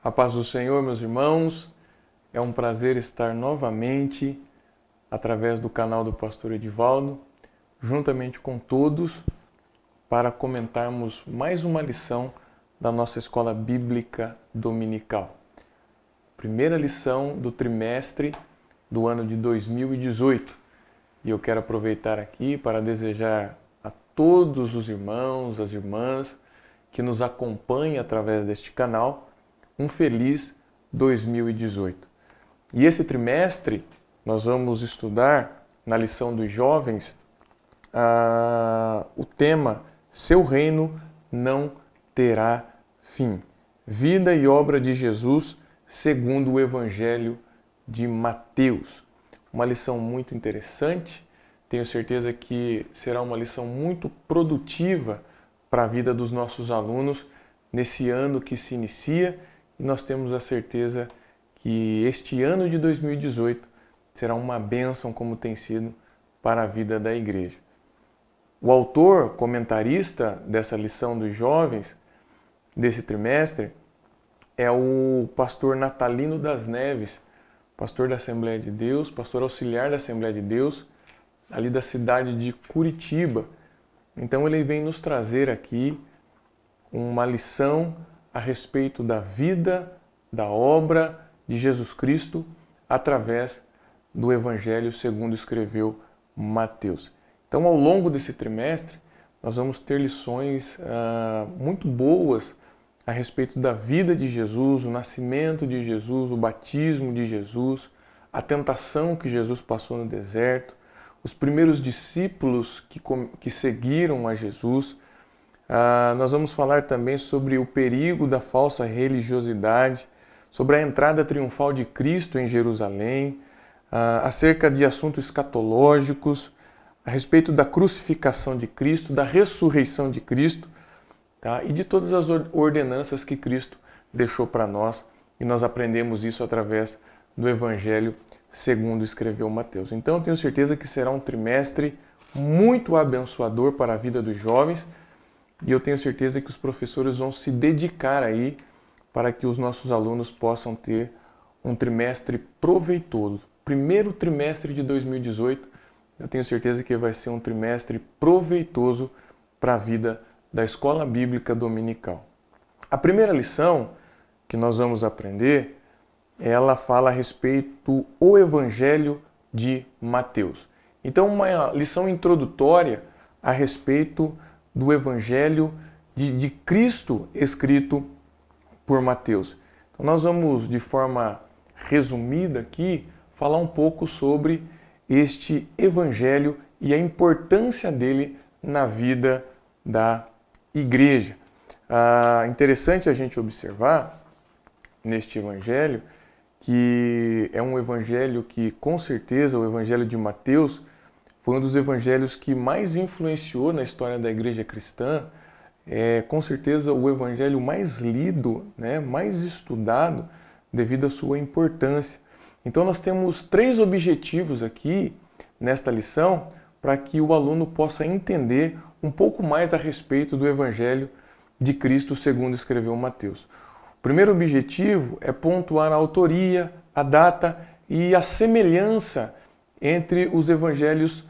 A paz do Senhor, meus irmãos, é um prazer estar novamente através do canal do Pastor Edivaldo, juntamente com todos, para comentarmos mais uma lição da nossa Escola Bíblica Dominical. Primeira lição do trimestre do ano de 2018. E eu quero aproveitar aqui para desejar a todos os irmãos, as irmãs que nos acompanham através deste canal, um feliz 2018. E esse trimestre nós vamos estudar na lição dos jovens o tema Seu Reino Não Terá Fim. Vida e obra de Jesus segundo o Evangelho de Mateus. Uma lição muito interessante, tenho certeza que será uma lição muito produtiva para a vida dos nossos alunos nesse ano que se inicia, e nós temos a certeza que este ano de 2018 será uma bênção como tem sido para a vida da igreja. O autor, comentarista dessa lição dos jovens, desse trimestre, é o pastor Natalino das Neves, pastor da Assembleia de Deus, pastor auxiliar da Assembleia de Deus, ali da cidade de Curitiba. Então ele vem nos trazer aqui uma lição a respeito da vida, da obra de Jesus Cristo através do Evangelho segundo escreveu Mateus. Então, ao longo desse trimestre, nós vamos ter lições muito boas a respeito da vida de Jesus, o nascimento de Jesus, o batismo de Jesus, a tentação que Jesus passou no deserto, os primeiros discípulos que seguiram a Jesus. Nós vamos falar também sobre o perigo da falsa religiosidade, sobre a entrada triunfal de Cristo em Jerusalém, acerca de assuntos escatológicos, a respeito da crucificação de Cristo, da ressurreição de Cristo, tá? E de todas as ordenanças que Cristo deixou para nós, e nós aprendemos isso através do Evangelho segundo escreveu Mateus. Então eu tenho certeza que será um trimestre muito abençoador para a vida dos jovens, e eu tenho certeza que os professores vão se dedicar aí para que os nossos alunos possam ter um trimestre proveitoso. Primeiro trimestre de 2018, eu tenho certeza que vai ser um trimestre proveitoso para a vida da Escola Bíblica Dominical. A primeira lição que nós vamos aprender, ela fala a respeito do Evangelho de Mateus. Então, uma lição introdutória a respeito do Evangelho de Cristo escrito por Mateus. Então, nós vamos, de forma resumida aqui, falar um pouco sobre este Evangelho e a importância dele na vida da igreja. Interessante a gente observar neste Evangelho que é um Evangelho que, com certeza, o Evangelho de Mateus foi um dos evangelhos que mais influenciou na história da igreja cristã. Com certeza o evangelho mais lido, né, mais estudado devido à sua importância. Então nós temos 3 objetivos aqui nesta lição para que o aluno possa entender um pouco mais a respeito do Evangelho de Cristo segundo escreveu Mateus. O primeiro objetivo é pontuar a autoria, a data e a semelhança entre os evangelhos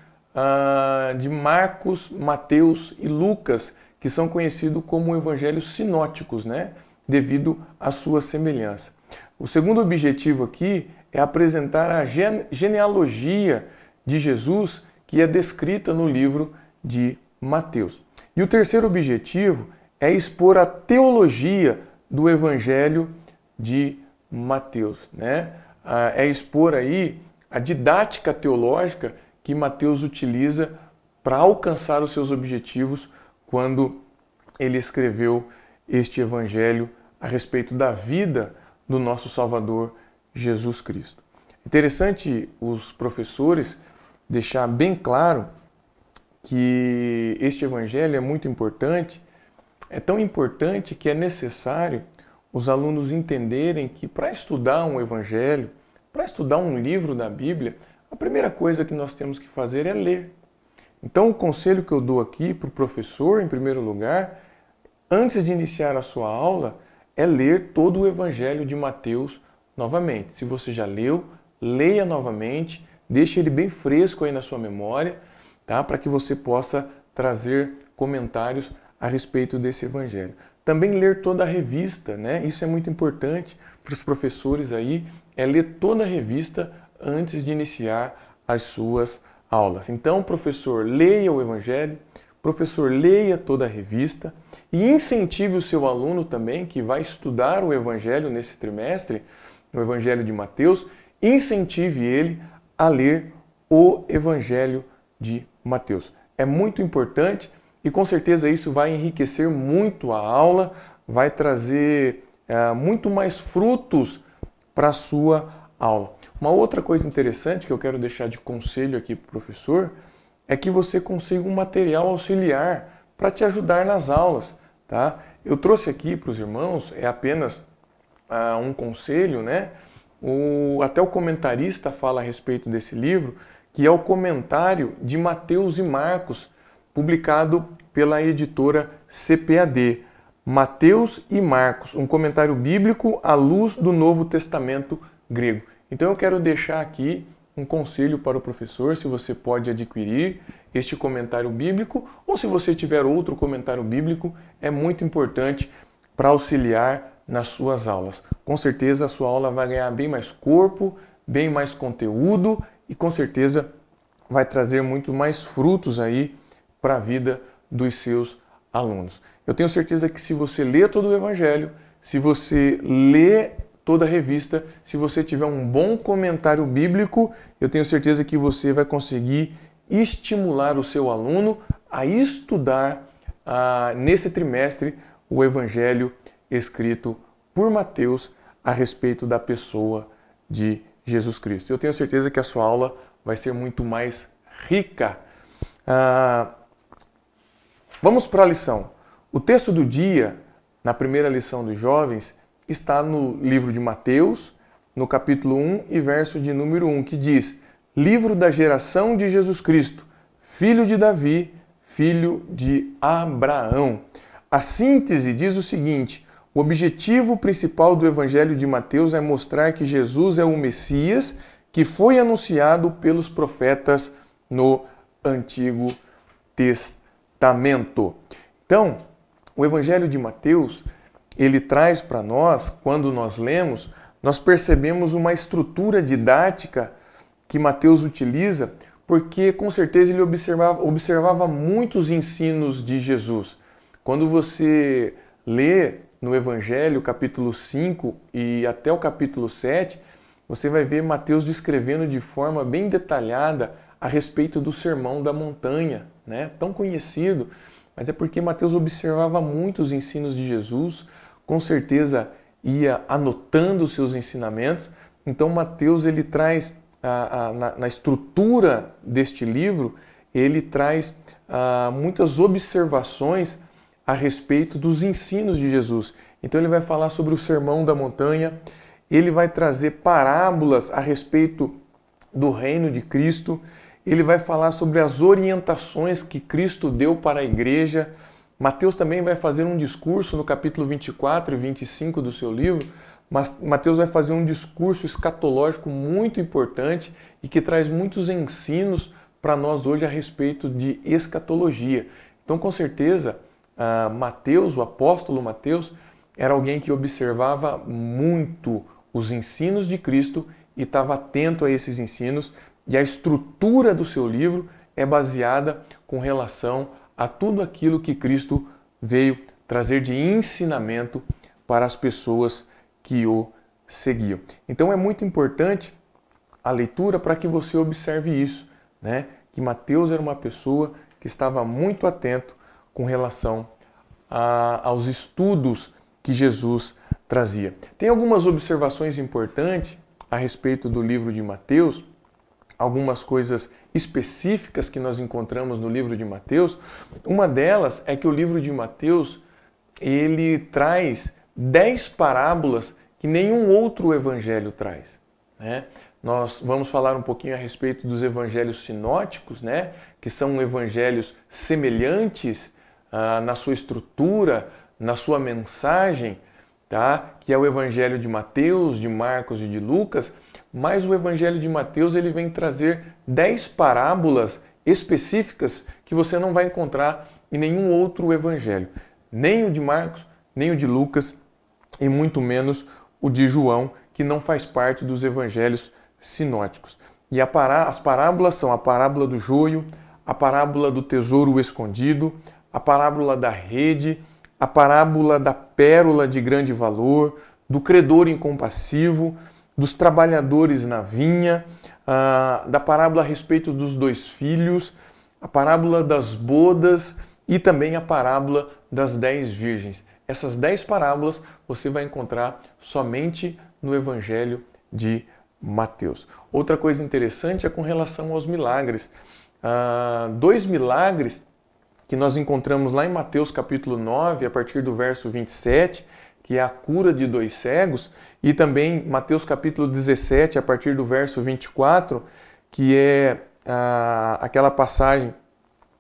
de Marcos, Mateus e Lucas, que são conhecidos como evangelhos sinóticos, né? Devido à sua semelhança. O segundo objetivo aqui é apresentar a genealogia de Jesus, que é descrita no livro de Mateus. E o terceiro objetivo é expor a teologia do Evangelho de Mateus, né? É expor aí a didática teológica que Mateus utiliza para alcançar os seus objetivos quando ele escreveu este Evangelho a respeito da vida do nosso Salvador Jesus Cristo. Interessante os professores deixar bem claro que este Evangelho é muito importante, é tão importante que é necessário os alunos entenderem que para estudar um Evangelho, para estudar um livro da Bíblia, a primeira coisa que nós temos que fazer é ler. Então o conselho que eu dou aqui para o professor, em primeiro lugar, antes de iniciar a sua aula, é ler todo o Evangelho de Mateus novamente. Se você já leu, leia novamente, deixe ele bem fresco aí na sua memória, tá? Para que você possa trazer comentários a respeito desse Evangelho. Também ler toda a revista, né? Isso é muito importante para os professores aí, é ler toda a revista antes de iniciar as suas aulas. Então, professor, leia o Evangelho, professor, leia toda a revista e incentive o seu aluno também, que vai estudar o Evangelho nesse trimestre, o Evangelho de Mateus, incentive ele a ler o Evangelho de Mateus. É muito importante e com certeza isso vai enriquecer muito a aula, vai trazer muito mais frutos para a sua aula. Uma outra coisa interessante que eu quero deixar de conselho aqui para o professor é que você consiga um material auxiliar para te ajudar nas aulas, tá? Eu trouxe aqui para os irmãos, é apenas um conselho, né? Até o comentarista fala a respeito desse livro, que é o comentário de Mateus e Marcos, publicado pela editora CPAD. Mateus e Marcos, um comentário bíblico à luz do Novo Testamento grego. Então eu quero deixar aqui um conselho para o professor, se você pode adquirir este comentário bíblico, ou se você tiver outro comentário bíblico, é muito importante para auxiliar nas suas aulas. Com certeza a sua aula vai ganhar bem mais corpo, bem mais conteúdo e com certeza vai trazer muito mais frutos aí para a vida dos seus alunos. Eu tenho certeza que se você ler todo o Evangelho, se você ler toda a revista, se você tiver um bom comentário bíblico, eu tenho certeza que você vai conseguir estimular o seu aluno a estudar nesse trimestre o Evangelho escrito por Mateus a respeito da pessoa de Jesus Cristo. Eu tenho certeza que a sua aula vai ser muito mais rica. Vamos para a lição. O texto do dia, na primeira lição dos jovens, está no livro de Mateus, no capítulo 1 e verso de número 1, que diz: livro da geração de Jesus Cristo, filho de Davi, filho de Abraão. A síntese diz o seguinte: o objetivo principal do Evangelho de Mateus é mostrar que Jesus é o Messias que foi anunciado pelos profetas no Antigo Testamento. Então, o Evangelho de Mateus, ele traz para nós, quando nós lemos, nós percebemos uma estrutura didática que Mateus utiliza, porque com certeza ele observava muitos ensinos de Jesus. Quando você lê no Evangelho, capítulo 5 e até o capítulo 7, você vai ver Mateus descrevendo de forma bem detalhada a respeito do Sermão da Montanha, né? Tão conhecido, mas é porque Mateus observava muitos ensinos de Jesus, com certeza ia anotando os seus ensinamentos. Então Mateus ele traz, na estrutura deste livro, ele traz muitas observações a respeito dos ensinos de Jesus. Então ele vai falar sobre o Sermão da Montanha, ele vai trazer parábolas a respeito do reino de Cristo, ele vai falar sobre as orientações que Cristo deu para a igreja. Mateus também vai fazer um discurso no capítulo 24 e 25 do seu livro, mas Mateus vai fazer um discurso escatológico muito importante e que traz muitos ensinos para nós hoje a respeito de escatologia. Então, com certeza, Mateus, o apóstolo Mateus, era alguém que observava muito os ensinos de Cristo e estava atento a esses ensinos, e a estrutura do seu livro é baseada com relação a tudo aquilo que Cristo veio trazer de ensinamento para as pessoas que o seguiam. Então é muito importante a leitura para que você observe isso, né? Que Mateus era uma pessoa que estava muito atento com relação aos estudos que Jesus trazia. Tem algumas observações importantes a respeito do livro de Mateus, algumas coisas específicas que nós encontramos no livro de Mateus. Uma delas é que o livro de Mateus, ele traz 10 parábolas que nenhum outro evangelho traz, né? Nós vamos falar um pouquinho a respeito dos evangelhos sinóticos, né? Que são evangelhos semelhantes na sua estrutura, na sua mensagem, tá? Que é o Evangelho de Mateus, de Marcos e de Lucas, mas o Evangelho de Mateus ele vem trazer 10 parábolas específicas que você não vai encontrar em nenhum outro evangelho. Nem o de Marcos, nem o de Lucas e muito menos o de João, que não faz parte dos evangelhos sinóticos. E as parábolas são a parábola do joio, a parábola do tesouro escondido, a parábola da rede, a parábola da pérola de grande valor, do credor incompassivo, dos trabalhadores na vinha, da parábola a respeito dos 2 filhos, a parábola das bodas e também a parábola das 10 virgens. Essas 10 parábolas você vai encontrar somente no Evangelho de Mateus. Outra coisa interessante é com relação aos milagres. 2 milagres que nós encontramos lá em Mateus capítulo 9, a partir do verso 27, que é a cura de 2 cegos, e também Mateus capítulo 17, a partir do verso 24, que é aquela passagem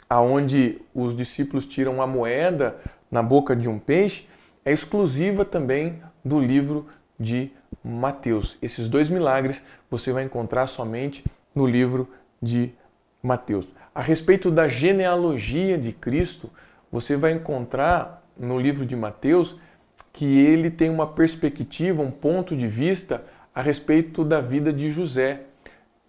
aonde os discípulos tiram a moeda na boca de um peixe, é exclusiva também do livro de Mateus. Esses 2 milagres você vai encontrar somente no livro de Mateus. A respeito da genealogia de Cristo, você vai encontrar no livro de Mateus que ele tem uma perspectiva, um ponto de vista a respeito da vida de José.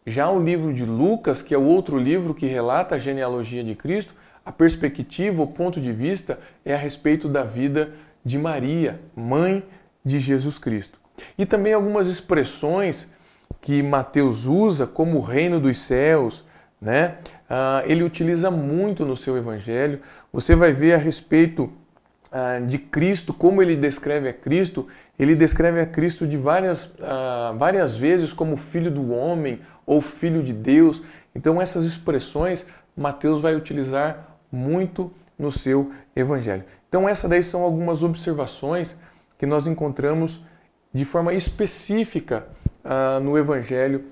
Já o livro de Lucas, que é o outro livro que relata a genealogia de Cristo, a perspectiva, o ponto de vista é a respeito da vida de Maria, mãe de Jesus Cristo. E também algumas expressões que Mateus usa, como o reino dos céus, né? Ele utiliza muito no seu evangelho. Você vai ver a respeito de Cristo, como ele descreve a Cristo. Ele descreve a Cristo de várias vezes como filho do homem ou filho de Deus. Então essas expressões Mateus vai utilizar muito no seu evangelho. Então essas daí são algumas observações que nós encontramos de forma específica no evangelho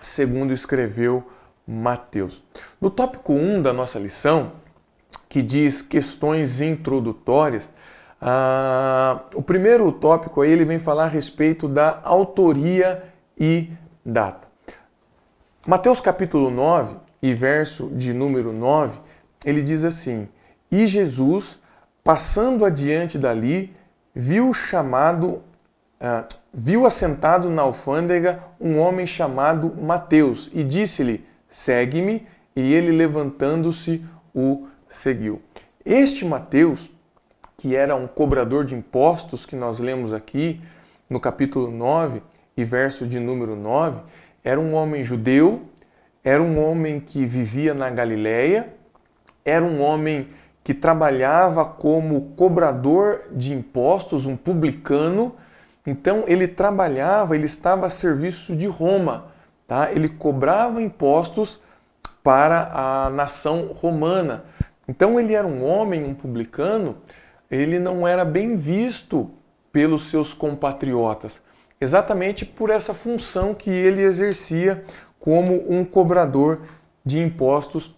segundo escreveu Mateus. No tópico 1 da nossa lição, que diz questões introdutórias, o primeiro tópico aí ele vem falar a respeito da autoria e data. Mateus capítulo 9 e verso de número 9, ele diz assim: E Jesus, passando adiante dali, viu assentado na alfândega um homem chamado Mateus e disse-lhe: Segue-me, e ele levantando-se o seguiu. Este Mateus, que era um cobrador de impostos, que nós lemos aqui no capítulo 9 e verso de número 9, era um homem judeu, era um homem que vivia na Galileia, era um homem que trabalhava como cobrador de impostos, um publicano. Então ele estava a serviço de Roma, tá? Ele cobrava impostos para a nação romana. Então ele era um homem, um publicano, ele não era bem visto pelos seus compatriotas, exatamente por essa função que ele exercia como um cobrador de impostos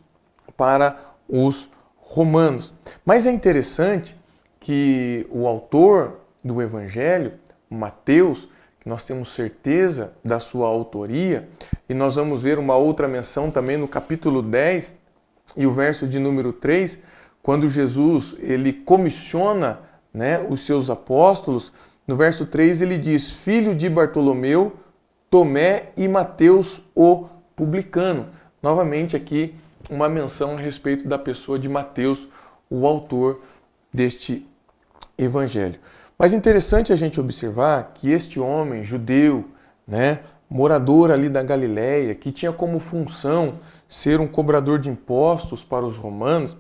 para os romanos. Mas é interessante que o autor do Evangelho, Mateus, que nós temos certeza da sua autoria, e nós vamos ver uma outra menção também no capítulo 10 e o verso de número 3, quando Jesus ele comissiona, os seus apóstolos. No verso 3 ele diz: filho de Bartolomeu, Tomé e Mateus o publicano. Novamente aqui uma menção a respeito da pessoa de Mateus, o autor deste evangelho. Mas é interessante a gente observar que este homem judeu, morador ali da Galileia, que tinha como função ser um cobrador de impostos para os romanos,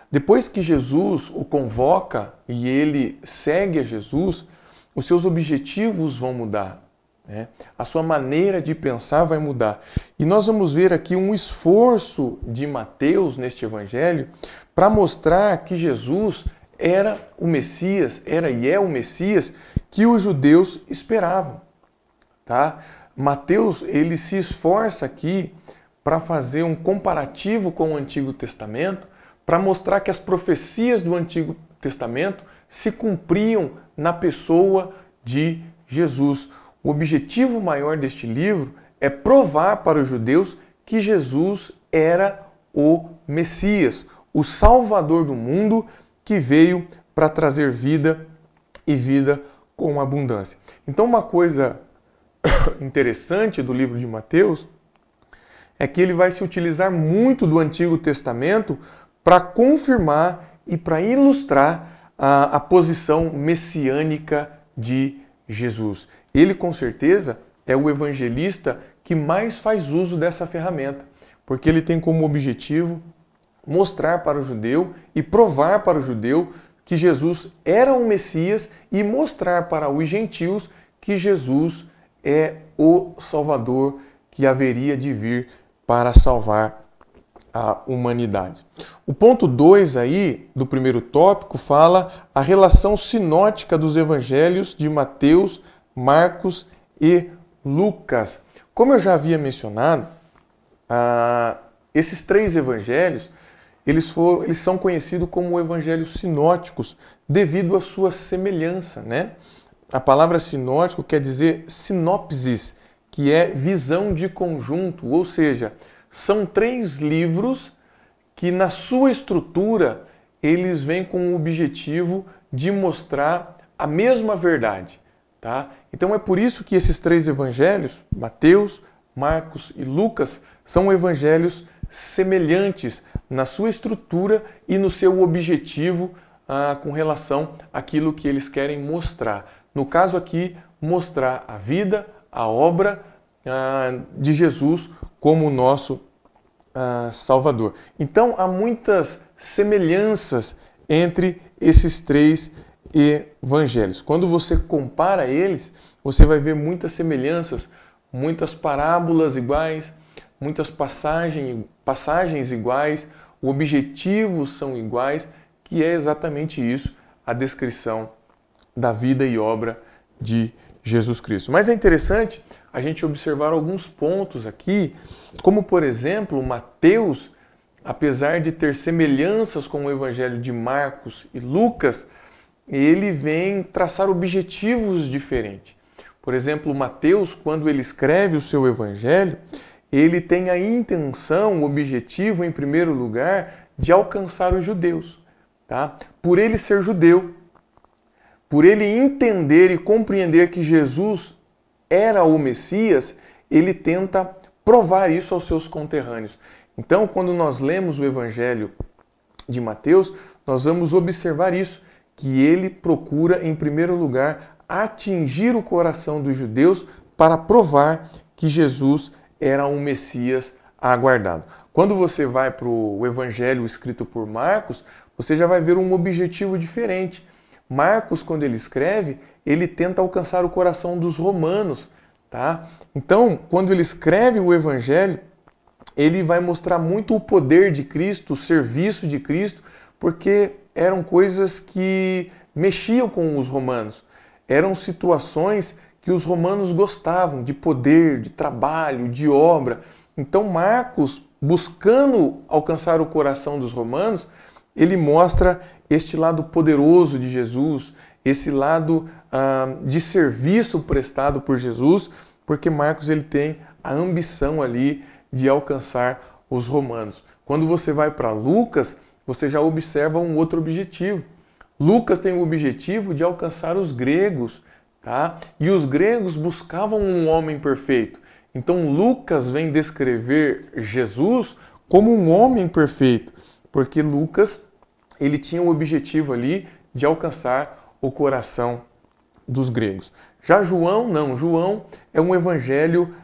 depois que Jesus o convoca e ele segue a Jesus, os seus objetivos vão mudar, a sua maneira de pensar vai mudar. E nós vamos ver aqui um esforço de Mateus neste evangelho para mostrar que Jesus era o Messias, era e é o Messias que os judeus esperavam. Tá? Mateus ele se esforça aqui para fazer um comparativo com o Antigo Testamento, para mostrar que as profecias do Antigo Testamento se cumpriam na pessoa de Jesus. O objetivo maior deste livro é provar para os judeus que Jesus era o Messias, o Salvador do mundo que veio para trazer vida e vida com abundância. Então, uma coisa interessante do livro de Mateus é que ele vai se utilizar muito do Antigo Testamento para confirmar e para ilustrar a posição messiânica de Jesus. Ele, com certeza, é o evangelista que mais faz uso dessa ferramenta, porque ele tem como objetivo mostrar para o judeu e provar para o judeu que Jesus era o Messias e mostrar para os gentios que Jesus é o Salvador que haveria de vir para salvar a humanidade. O ponto 2 aí, do primeiro tópico, fala a relação sinótica dos evangelhos de Mateus, Marcos e Lucas. Como eu já havia mencionado, esses três evangelhos, eles são conhecidos como evangelhos sinóticos devido à sua semelhança, né? A palavra sinótico quer dizer sinopsis, que é visão de conjunto, ou seja, são três livros que na sua estrutura eles vêm com o objetivo de mostrar a mesma verdade, tá? Então é por isso que esses três evangelhos, Mateus, Marcos e Lucas, são evangelhos semelhantes na sua estrutura e no seu objetivo com relação àquilo que eles querem mostrar. No caso aqui, mostrar a vida, a obra de Jesus como nosso Salvador. Então, há muitas semelhanças entre esses três evangelhos. Quando você compara eles, você vai ver muitas semelhanças, muitas parábolas iguais, muitas passagens iguais, objetivos são iguais, que é exatamente isso, a descrição da vida e obra de Jesus Cristo. Mas é interessante a gente observar alguns pontos aqui, como por exemplo, Mateus, apesar de ter semelhanças com o evangelho de Marcos e Lucas, ele vem traçar objetivos diferentes. Por exemplo, Mateus, quando ele escreve o seu evangelho, ele tem a intenção, o objetivo, em primeiro lugar, de alcançar os judeus. Tá? Por ele ser judeu, por ele entender e compreender que Jesus era o Messias, ele tenta provar isso aos seus conterrâneos. Então, quando nós lemos o Evangelho de Mateus, nós vamos observar isso, que ele procura, em primeiro lugar, atingir o coração dos judeus para provar que Jesus era um Messias aguardado. Quando você vai para o Evangelho escrito por Marcos, você já vai ver um objetivo diferente. Marcos, quando ele escreve, ele tenta alcançar o coração dos romanos, tá? Então, quando ele escreve o Evangelho, ele vai mostrar muito o poder de Cristo, o serviço de Cristo, porque eram coisas que mexiam com os romanos. Eram situações que os romanos gostavam, de poder, de trabalho, de obra. Então, Marcos, buscando alcançar o coração dos romanos, ele mostra este lado poderoso de Jesus, esse lado de serviço prestado por Jesus, porque Marcos ele tem a ambição ali de alcançar os romanos. Quando você vai para Lucas, você já observa um outro objetivo. Lucas tem o objetivo de alcançar os gregos, tá? E os gregos buscavam um homem perfeito. Então Lucas vem descrever Jesus como um homem perfeito, porque Lucas ele tinha o objetivo ali de alcançar o coração dos gregos. Já João, não. João é um evangelho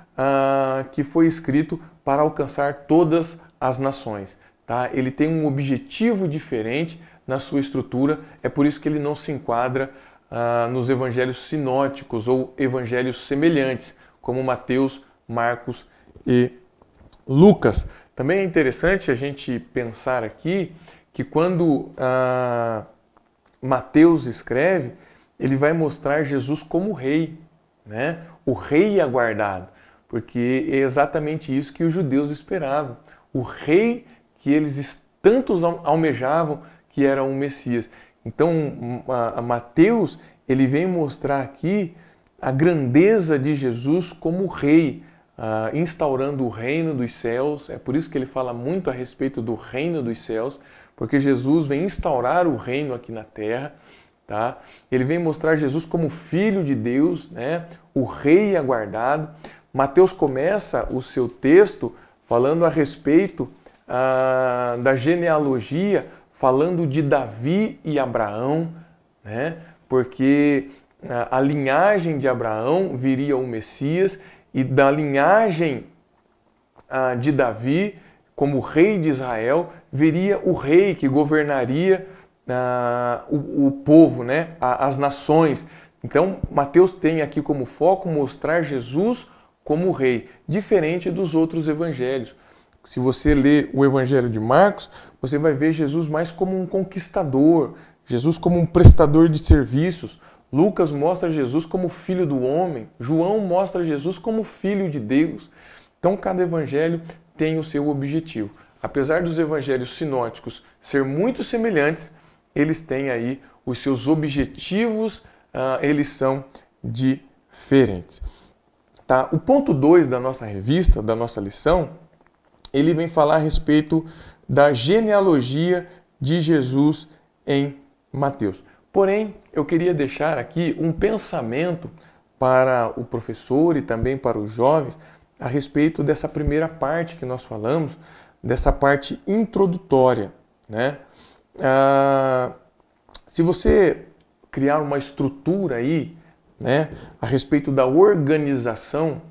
que foi escrito para alcançar todas as nações. Tá? Ele tem um objetivo diferente na sua estrutura, é por isso que ele não se enquadra nos evangelhos sinóticos ou evangelhos semelhantes, como Mateus, Marcos e Lucas. Também é interessante a gente pensar aqui que quando Mateus escreve, ele vai mostrar Jesus como rei, né? O rei aguardado, porque é exatamente isso que os judeus esperavam. O rei que eles tantos almejavam, que era um Messias. Então, Mateus, ele vem mostrar aqui a grandeza de Jesus como rei, instaurando o reino dos céus. É por isso que ele fala muito a respeito do reino dos céus, porque Jesus vem instaurar o reino aqui na terra. Tá? Ele vem mostrar Jesus como filho de Deus, né? O rei aguardado. Mateus começa o seu texto falando a respeito da genealogia, falando de Davi e Abraão, né? Porque a linhagem de Abraão viria o Messias, e da linhagem de Davi, como rei de Israel, viria o rei que governaria o povo, né? As nações. Então, Mateus tem aqui como foco mostrar Jesus como rei, diferente dos outros evangelhos. Se você ler o evangelho de Marcos, você vai ver Jesus mais como um conquistador, Jesus como um prestador de serviços. Lucas mostra Jesus como filho do homem, João mostra Jesus como filho de Deus. Então, cada evangelho tem o seu objetivo. Apesar dos evangelhos sinóticos ser muito semelhantes, eles têm aí os seus objetivos, eles são diferentes. Tá? O ponto 2 da nossa revista, da nossa lição, ele vem falar a respeito da genealogia de Jesus em Mateus. Porém, eu queria deixar aqui um pensamento para o professor e também para os jovens a respeito dessa primeira parte que nós falamos, dessa parte introdutória, né? Se você criar uma estrutura aí, né, a respeito da organização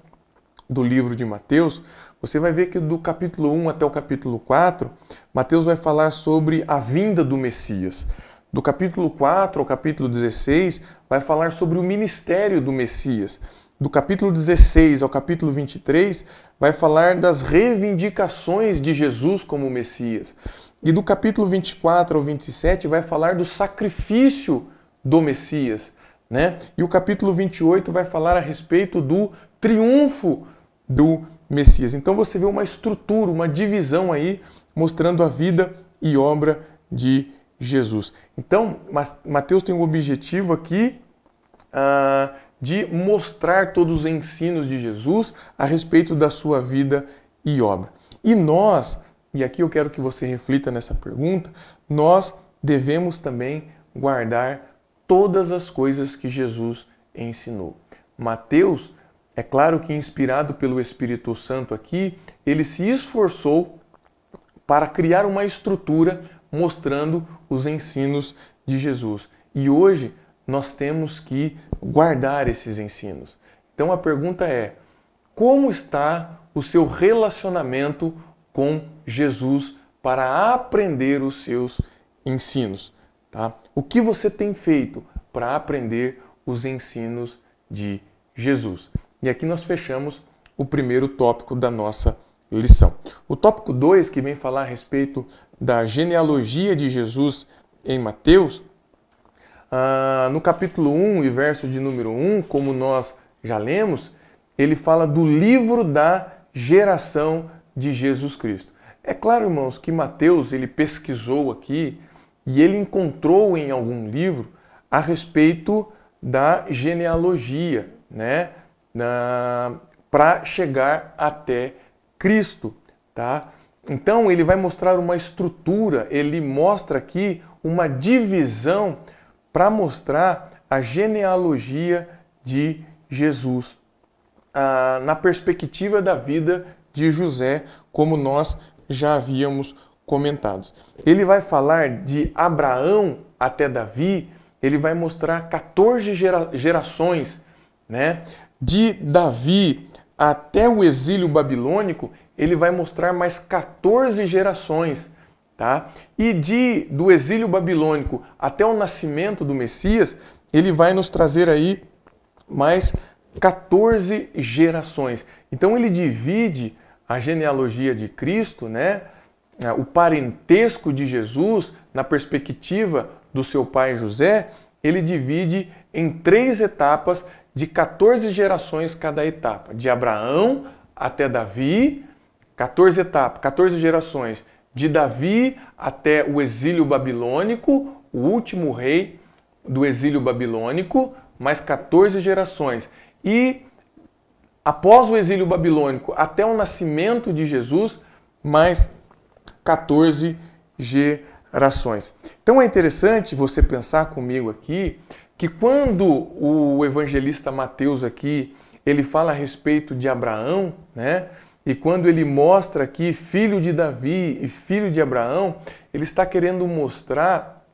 do livro de Mateus, você vai ver que do capítulo 1 até o capítulo 4, Mateus vai falar sobre a vinda do Messias. Do capítulo 4 ao capítulo 16, vai falar sobre o ministério do Messias. Do capítulo 16 ao capítulo 23, vai falar das reivindicações de Jesus como Messias. E do capítulo 24 ao 27, vai falar do sacrifício do Messias, né? E o capítulo 28 vai falar a respeito do triunfo do Messias. Então você vê uma estrutura, uma divisão aí, mostrando a vida e obra de Jesus. Então, Mateus tem o objetivo aqui de mostrar todos os ensinos de Jesus a respeito da sua vida e obra. E nós, e aqui eu quero que você reflita nessa pergunta, nós devemos também guardar todas as coisas que Jesus ensinou. Mateus, é claro que inspirado pelo Espírito Santo aqui, ele se esforçou para criar uma estrutura mostrando os ensinos de Jesus. E hoje nós temos que guardar esses ensinos. Então a pergunta é: como está o seu relacionamento com Jesus para aprender os seus ensinos? Tá? O que você tem feito para aprender os ensinos de Jesus? E aqui nós fechamos o primeiro tópico da nossa lição. O tópico 2, que vem falar a respeito da genealogia de Jesus em Mateus, no capítulo 1 e verso de número 1, como nós já lemos, ele fala do livro da geração de Jesus Cristo. É claro, irmãos, que Mateus ele pesquisou aqui e ele encontrou em algum livro a respeito da genealogia, né? Para chegar até Cristo, tá? Então ele vai mostrar uma estrutura, ele mostra aqui uma divisão para mostrar a genealogia de Jesus, na perspectiva da vida de José, como nós já havíamos comentado. Ele vai falar de Abraão até Davi, ele vai mostrar 14 gerações, né? De Davi até o exílio babilônico, ele vai mostrar mais 14 gerações, tá? E do exílio babilônico até o nascimento do Messias, ele vai nos trazer aí mais 14 gerações. Então ele divide a genealogia de Cristo, né? O parentesco de Jesus, na perspectiva do seu pai José, ele divide em 3 etapas de 14 gerações cada etapa. De Abraão até Davi, 14 etapas, 14 gerações. De Davi até o exílio babilônico, o último rei do exílio babilônico, mais 14 gerações. E após o exílio babilônico, até o nascimento de Jesus, mais 14 gerações. Então é interessante você pensar comigo aqui que quando o evangelista Mateus aqui, ele fala a respeito de Abraão, né? E quando ele mostra aqui filho de Davi e filho de Abraão, ele está querendo mostrar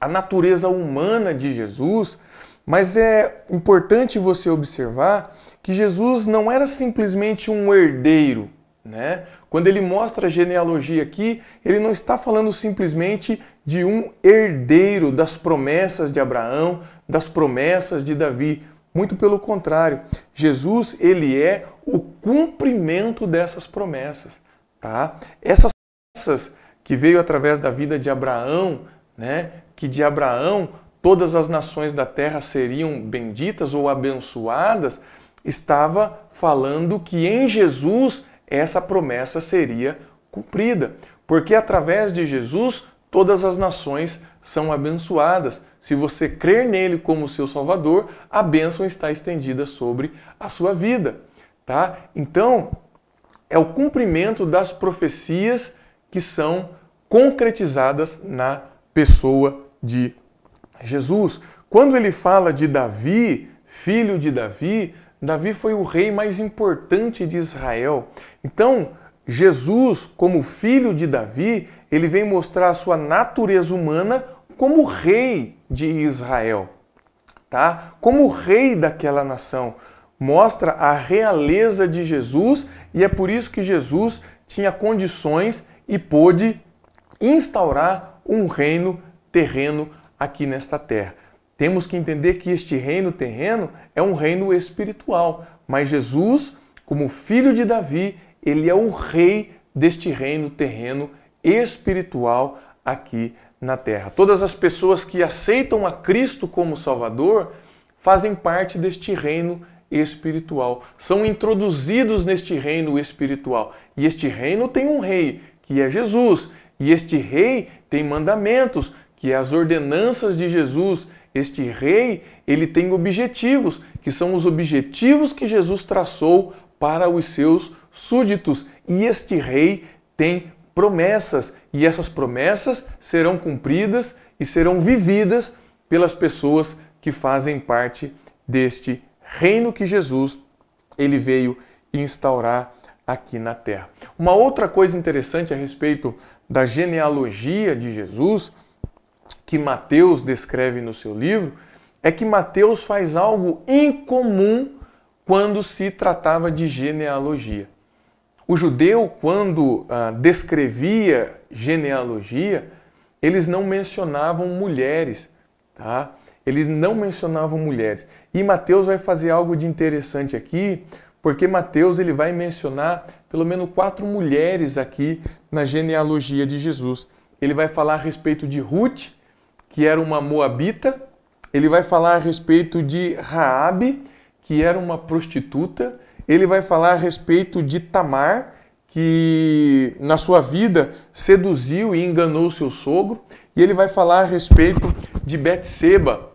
a natureza humana de Jesus, mas é importante você observar que Jesus não era simplesmente um herdeiro, né? Quando ele mostra a genealogia aqui, ele não está falando simplesmente de um herdeiro das promessas de Abraão, das promessas de Davi. Muito pelo contrário, Jesus, ele é o cumprimento dessas promessas, tá? Essas promessas que veio através da vida de Abraão, né? Que de Abraão todas as nações da terra seriam benditas ou abençoadas, estava falando que em Jesus essa promessa seria cumprida. Porque através de Jesus todas as nações são abençoadas. Se você crer nele como seu Salvador, a bênção está estendida sobre a sua vida. Tá? Então, é o cumprimento das profecias que são concretizadas na pessoa de Jesus. Quando ele fala de Davi, filho de Davi, Davi foi o rei mais importante de Israel. Então, Jesus, como filho de Davi, ele vem mostrar a sua natureza humana como rei de Israel, tá? Como rei daquela nação. Mostra a realeza de Jesus e é por isso que Jesus tinha condições e pôde instaurar um reino terreno aqui nesta terra. Temos que entender que este reino terreno é um reino espiritual, mas Jesus, como filho de Davi, ele é o rei deste reino terreno espiritual aqui na terra. Todas as pessoas que aceitam a Cristo como Salvador fazem parte deste reino espiritual, são introduzidos neste reino espiritual. E este reino tem um rei, que é Jesus, e este rei tem mandamentos, que é as ordenanças de Jesus. Este rei, ele tem objetivos, que são os objetivos que Jesus traçou para os seus súditos. E este rei tem promessas, e essas promessas serão cumpridas e serão vividas pelas pessoas que fazem parte deste reino que Jesus ele veio instaurar aqui na terra. Uma outra coisa interessante a respeito da genealogia de Jesus, que Mateus descreve no seu livro, é que Mateus faz algo incomum quando se tratava de genealogia. O judeu, quando descrevia genealogia, eles não mencionavam mulheres, tá? Eles não mencionavam mulheres. E Mateus vai fazer algo de interessante aqui, porque Mateus ele vai mencionar pelo menos 4 mulheres aqui na genealogia de Jesus. Ele vai falar a respeito de Ruth, que era uma moabita. Ele vai falar a respeito de Raabe, que era uma prostituta. Ele vai falar a respeito de Tamar, que na sua vida seduziu e enganou seu sogro. E ele vai falar a respeito de Betseba,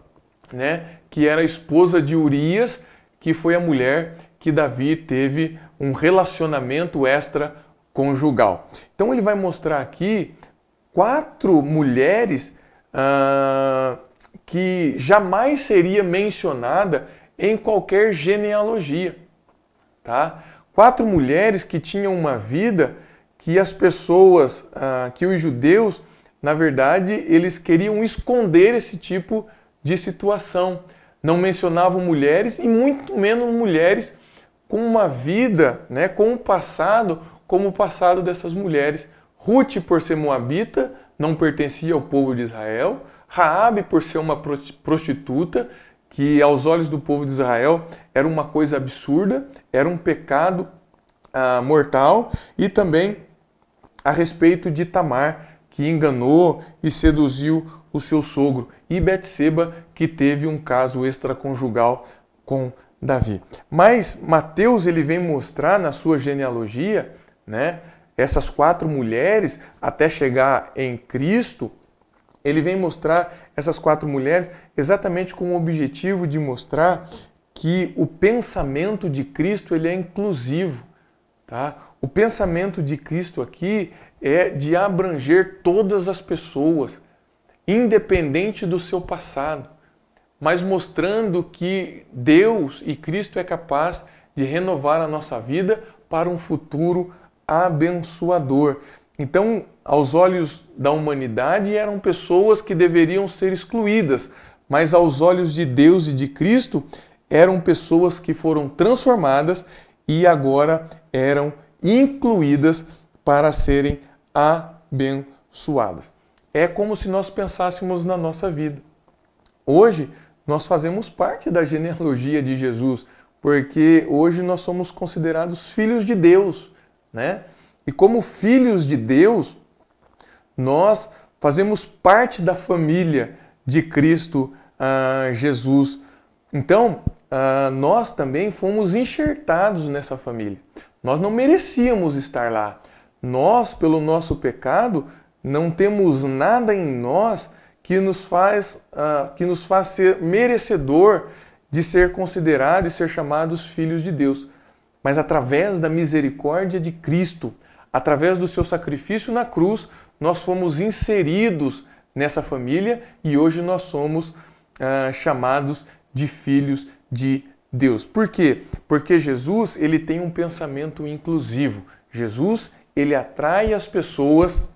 né, que era a esposa de Urias, que foi a mulher que Davi teve um relacionamento extraconjugal. Então ele vai mostrar aqui 4 mulheres que jamais seria mencionada em qualquer genealogia. Tá? 4 mulheres que tinham uma vida que as pessoas, que os judeus, na verdade, eles queriam esconder esse tipo de situação. Não mencionavam mulheres e muito menos mulheres com uma vida, né, com um passado como o passado dessas mulheres. Ruth, por ser moabita, não pertencia ao povo de Israel. Raabe, por ser uma prostituta, que aos olhos do povo de Israel era uma coisa absurda, era um pecado mortal. E também a respeito de Tamar, que enganou e seduziu o seu sogro. E Betseba, que teve um caso extraconjugal com Davi. Mas Mateus ele vem mostrar na sua genealogia, né, essas 4 mulheres até chegar em Cristo, ele vem mostrar essas 4 mulheres exatamente com o objetivo de mostrar que o pensamento de Cristo ele é inclusivo. Tá? O pensamento de Cristo aqui é de abranger todas as pessoas, independente do seu passado, mas mostrando que Deus e Cristo é capaz de renovar a nossa vida para um futuro abençoador. Então, aos olhos da humanidade, eram pessoas que deveriam ser excluídas, mas aos olhos de Deus e de Cristo, eram pessoas que foram transformadas e agora eram incluídas para serem abençoadas. É como se nós pensássemos na nossa vida. Hoje, nós fazemos parte da genealogia de Jesus, porque hoje nós somos considerados filhos de Deus, né? E como filhos de Deus, nós fazemos parte da família de Cristo Jesus. Então, nós também fomos enxertados nessa família. Nós não merecíamos estar lá. Nós, pelo nosso pecado, não temos nada em nós que nos faz ser merecedor de ser considerado e ser chamados filhos de Deus. Mas através da misericórdia de Cristo, através do seu sacrifício na cruz, nós fomos inseridos nessa família e hoje nós somos chamados de filhos de Deus. Por quê? Porque Jesus ele tem um pensamento inclusivo. Jesus ele atrai as pessoas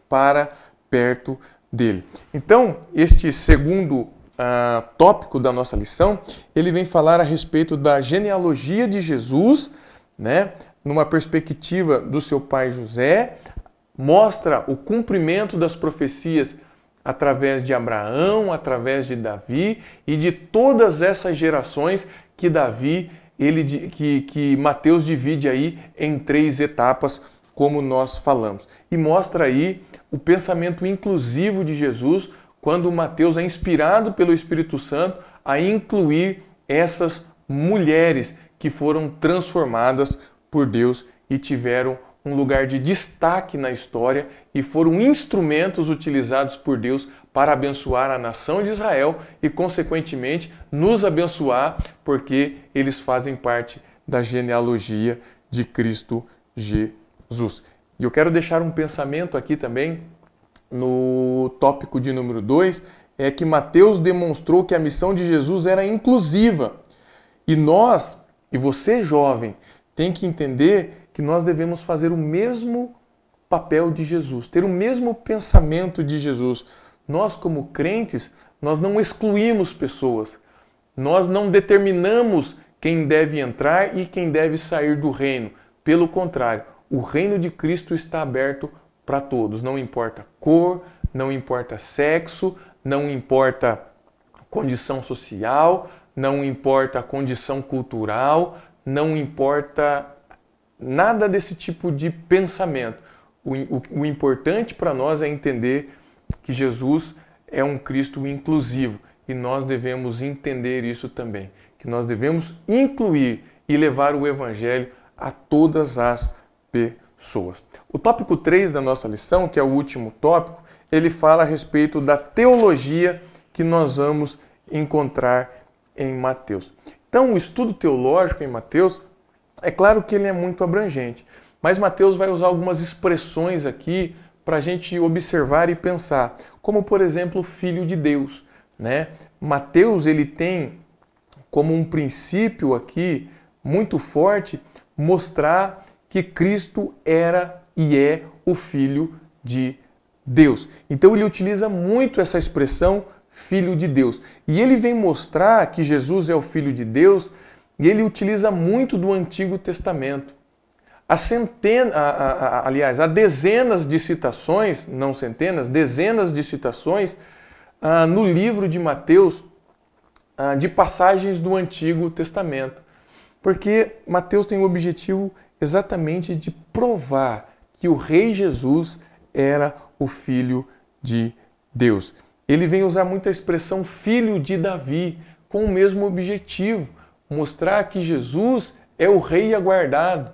para perto dele. Então, este segundo tópico da nossa lição, ele vem falar a respeito da genealogia de Jesus, né? Numa perspectiva do seu pai José, mostra o cumprimento das profecias através de Abraão, através de Davi e de todas essas gerações que que Mateus divide aí em 3 etapas, como nós falamos. E mostra aí o pensamento inclusivo de Jesus, quando Mateus é inspirado pelo Espírito Santo a incluir essas mulheres que foram transformadas por Deus e tiveram um lugar de destaque na história e foram instrumentos utilizados por Deus para abençoar a nação de Israel e, consequentemente, nos abençoar, porque eles fazem parte da genealogia de Cristo Jesus. E eu quero deixar um pensamento aqui também, no tópico de número 2, é que Mateus demonstrou que a missão de Jesus era inclusiva. E nós, e você jovem, tem que entender que nós devemos fazer o mesmo papel de Jesus, ter o mesmo pensamento de Jesus. Nós, como crentes, nós não excluímos pessoas. Nós não determinamos quem deve entrar e quem deve sair do reino. Pelo contrário, o reino de Cristo está aberto para todos. Não importa cor, não importa sexo, não importa condição social, não importa condição cultural, não importa nada desse tipo de pensamento. O importante para nós é entender que Jesus é um Cristo inclusivo e nós devemos entender isso também, que nós devemos incluir e levar o Evangelho a todas as pessoas. O tópico 3 da nossa lição, que é o último tópico, ele fala a respeito da teologia que nós vamos encontrar em Mateus. Então, o estudo teológico em Mateus, é claro que ele é muito abrangente, mas Mateus vai usar algumas expressões aqui para a gente observar e pensar, como, por exemplo, Filho de Deus, né? Mateus, ele tem como um princípio aqui muito forte mostrar que Cristo era e é o Filho de Deus. Então ele utiliza muito essa expressão Filho de Deus. E ele vem mostrar que Jesus é o Filho de Deus e ele utiliza muito do Antigo Testamento. Há dezenas de citações, não centenas, dezenas de citações no livro de Mateus de passagens do Antigo Testamento. Porque Mateus tem o objetivo exatamente de provar que o Rei Jesus era o Filho de Deus. Ele vem usar muito a expressão Filho de Davi, com o mesmo objetivo, mostrar que Jesus é o Rei aguardado,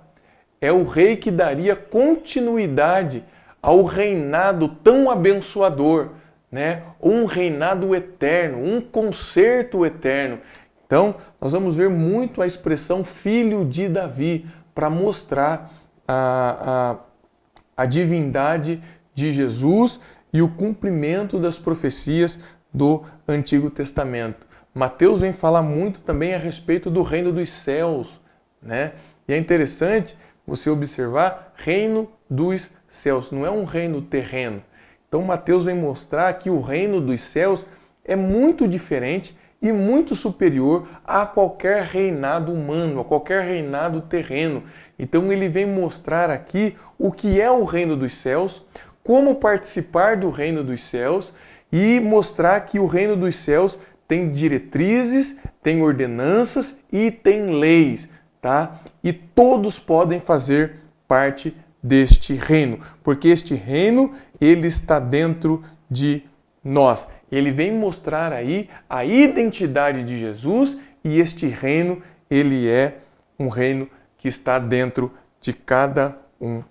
é o Rei que daria continuidade ao reinado tão abençoador né? Um reinado eterno, um concerto eterno. Então, nós vamos ver muito a expressão filho de Davi para mostrar a divindade de Jesus e o cumprimento das profecias do Antigo Testamento. Mateus vem falar muito também a respeito do reino dos céus, né? E é interessante você observar reino dos céus, não é um reino terreno. Então Mateus vem mostrar que o reino dos céus é muito diferente e muito superior a qualquer reinado humano, a qualquer reinado terreno. Então ele vem mostrar aqui o que é o reino dos céus, como participar do reino dos céus e mostrar que o reino dos céus tem diretrizes, tem ordenanças e tem leis, tá? E todos podem fazer parte deste reino, porque este reino ele está dentro de nós. Ele vem mostrar aí a identidade de Jesus e este reino, ele é um reino que está dentro de cada um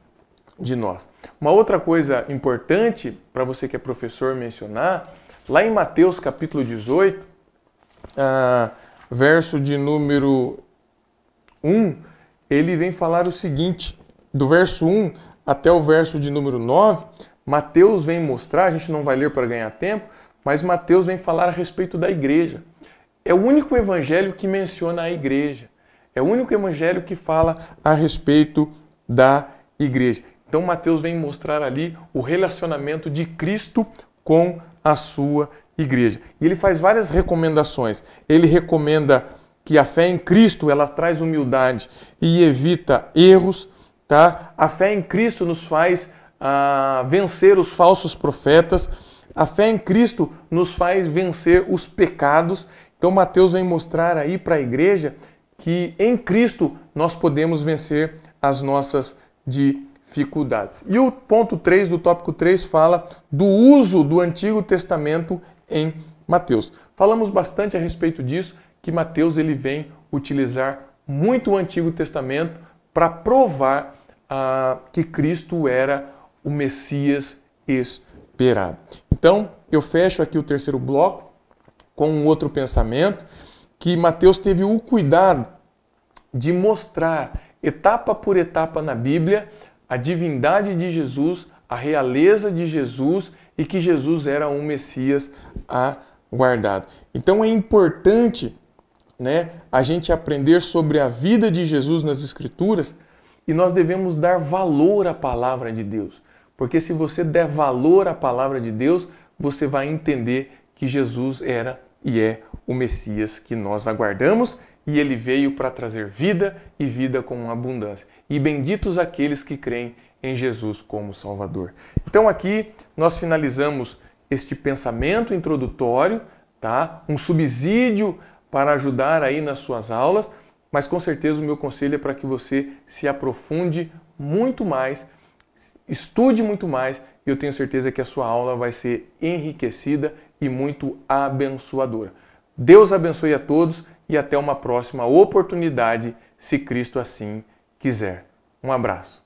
de nós. Uma outra coisa importante para você que é professor mencionar, lá em Mateus capítulo 18, verso de número 1, ele vem falar o seguinte, do verso 1 até o verso de número 9, Mateus vem mostrar, a gente não vai ler para ganhar tempo, mas Mateus vem falar a respeito da igreja. É o único evangelho que menciona a igreja. É o único evangelho que fala a respeito da igreja. Então Mateus vem mostrar ali o relacionamento de Cristo com a sua igreja. E ele faz várias recomendações. Ele recomenda que a fé em Cristo ela traz humildade e evita erros, tá? A fé em Cristo nos faz vencer os falsos profetas. A fé em Cristo nos faz vencer os pecados. Então Mateus vem mostrar aí para a igreja que em Cristo nós podemos vencer as nossas dificuldades. E o ponto 3 do tópico 3 fala do uso do Antigo Testamento em Mateus. Falamos bastante a respeito disso, que Mateus ele vem utilizar muito o Antigo Testamento para provar que Cristo era o Messias esperado. Então, eu fecho aqui o terceiro bloco com um outro pensamento, que Mateus teve o cuidado de mostrar, etapa por etapa na Bíblia, a divindade de Jesus, a realeza de Jesus e que Jesus era um Messias aguardado. Então é importante, né, a gente aprender sobre a vida de Jesus nas Escrituras e nós devemos dar valor à palavra de Deus. Porque se você der valor à palavra de Deus, você vai entender que Jesus era e é o Messias que nós aguardamos e ele veio para trazer vida e vida com abundância. E benditos aqueles que creem em Jesus como Salvador. Então aqui nós finalizamos este pensamento introdutório, tá? Um subsídio para ajudar aí nas suas aulas, mas com certeza o meu conselho é para que você se aprofunde muito mais, estude muito mais e eu tenho certeza que a sua aula vai ser enriquecida e muito abençoadora. Deus abençoe a todos e até uma próxima oportunidade, se Cristo assim quiser. Um abraço.